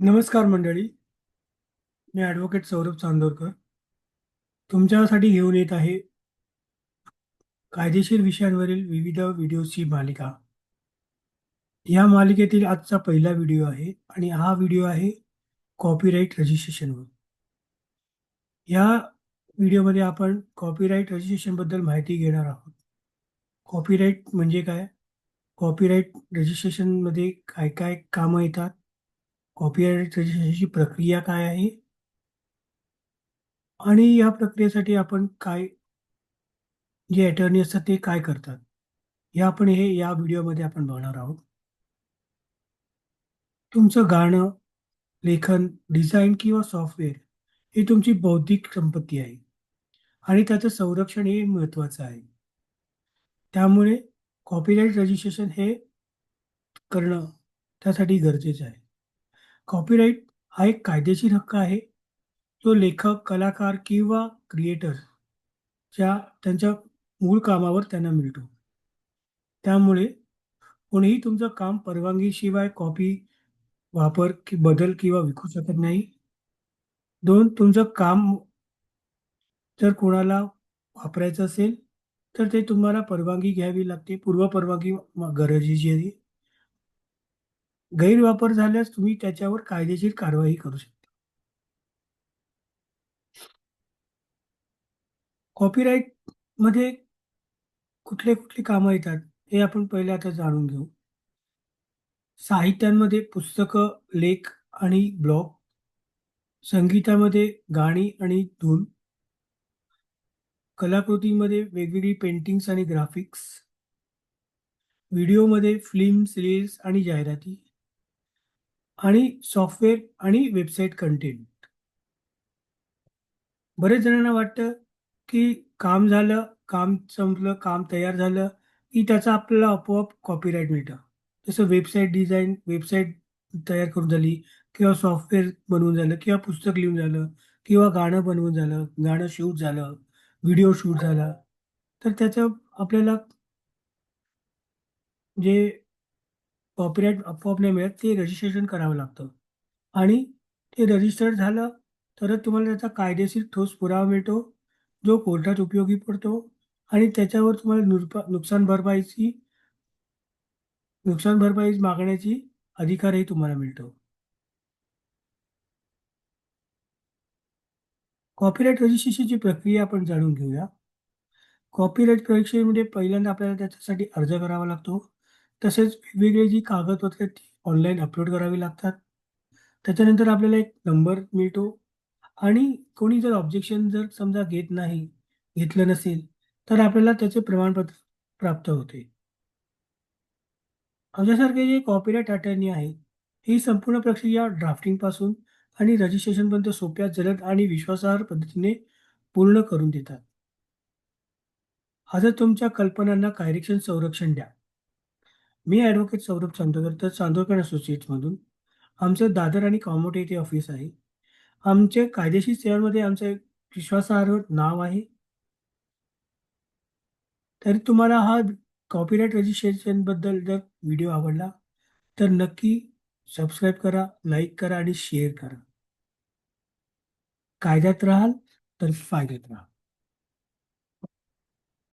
नमस्कार मंडळी. मी ॲडव्होकेट सौरभ चांदोरकर तुमच्यासाठी घेऊन येत आहे कायदेशीर विषयांवरील विविध व्हिडिओची मालिका. या मालिकेतील आजचा पहिला व्हिडिओ आहे आणि हा व्हिडिओ आहे कॉपीराईट रजिस्ट्रेशनवर. या व्हिडिओमध्ये आपण कॉपीराईट रजिस्ट्रेशनबद्दल माहिती घेणार आहोत. कॉपीराईट म्हणजे काय? कॉपीराईट रजिस्ट्रेशनमध्ये काय काय कामं येतात? कॉपीराईट रजिस्ट्रेशनची प्रक्रिया काय आहे? आणि या प्रक्रियेसाठी आपण काय जे अटर्नी असतात ते काय करतात? या व्हिडिओमध्ये आपण बघणार आहोत. तुमचं गाणं, लेखन, डिझाईन किंवा सॉफ्टवेअर ही तुमची बौद्धिक संपत्ती आहे आणि त्याचं संरक्षण हे महत्त्वाचं आहे. त्यामुळे कॉपीराईट रजिस्ट्रेशन हे करणं त्यासाठी गरजेचं आहे. कॉपीराईट हा एक कायदेशीर हक्क आहे, जो लेखक, कलाकार किंवा क्रिएटर्सच्या त्यांच्या मूळ कामावर त्यांना मिळतो. त्यामुळे कोणीही तुमचं काम परवानगीशिवाय कॉपी, वापर, की बदल किंवा विकू शकत नाही. 2. तुमचं काम जर कोणाला वापरायचं असेल, तर ते तुम्हाला परवानगी घ्यावी लागते. पूर्वपरवानगी गरजेची आहे. गैरवापर झाल्यास तुम्ही त्याच्यावर कायदेशीर कारवाई करू शकता. कॉपीराईटमध्ये कुठले कामं येतात, हे आपण पहिले आता जाणून घेऊ. साहित्यांमध्ये पुस्तकं, लेख आणि ब्लॉग, संगीतामध्ये गाणी आणि धून, कलाकृतीमध्ये वेगवेगळी पेंटिंग्स आणि ग्राफिक्स, व्हिडिओमध्ये फिल्म्स, रील्स आणि जाहिराती आणि सॉफ्टवेअर आणि वेबसाईट कंटेंट. बरेच जणांना वाटतं, की काम झालं, काम संपलं, काम तयार झालं, की त्याचं आपल्याला आपोआप कॉपीराईट मिळतं. जसं वेबसाईट डिझाइन, वेबसाईट तयार करून झाली किंवा सॉफ्टवेअर बनवून झालं किंवा पुस्तक लिहून झालं किंवा गाणं बनवून झालं, गाणं शूट झालं, व्हिडिओ शूट झाला, तर त्याचं आपल्याला जे कॉपीराईट आपोआप नाही मिळत, ते रजिस्ट्रेशन करावं लागतं आणि ते रजिस्टर झालं तरच तुम्हाला त्याचा कायदेशीर ठोस पुरावा मिळतो, जो कोर्टात उपयोगी पडतो आणि त्याच्यावर तुम्हाला नुकसान भरपाई मागण्याची अधिकारही तुम्हाला मिळतो. कॉपीराईट रजिस्ट्रेशनची प्रक्रिया आपण जाणून घेऊया. कॉपीराईट परीक्षेमध्ये पहिल्यांदा आपल्याला त्याच्यासाठी अर्ज करावा लागतो. तसेच वेगवेगळी जी कागदपत्रे आहेत ती ऑनलाईन अपलोड करावी लागतात. त्याच्यानंतर आपल्याला एक नंबर मिळतो आणि कोणी जर ऑब्जेक्शन जर समजा घेतलं नसेल, तर आपल्याला त्याचे प्रमाणपत्र प्राप्त होते. आमच्यासारखे जे कॉपीराईट अटर्नी आहेत, ही संपूर्ण प्रक्रिया ड्राफ्टिंगपासून आणि रजिस्ट्रेशनपर्यंत सोप्या, जलद आणि विश्वासार्ह पद्धतीने पूर्ण करून देतात. आता तुमच्या कल्पनांना कायदेशीर संरक्षण द्या. मी ॲडव्होकेट सौरभ चांदोरकर, तर चांदोरकर असोसिएट्समधून. आमचं दादर आणि कॉमोट येथे ऑफिस आहे. आमचे कायदेशीर सेवांमध्ये आमचं एक विश्वासार्ह नाव आहे. तर तुम्हाला हा कॉपीराईट रजिस्ट्रेशनबद्दल जर व्हिडिओ आवडला, तर नक्की सबस्क्राईब करा, लाईक करा आणि शेअर करा. कायद्यात राहाल तर फायद्यात राहाल.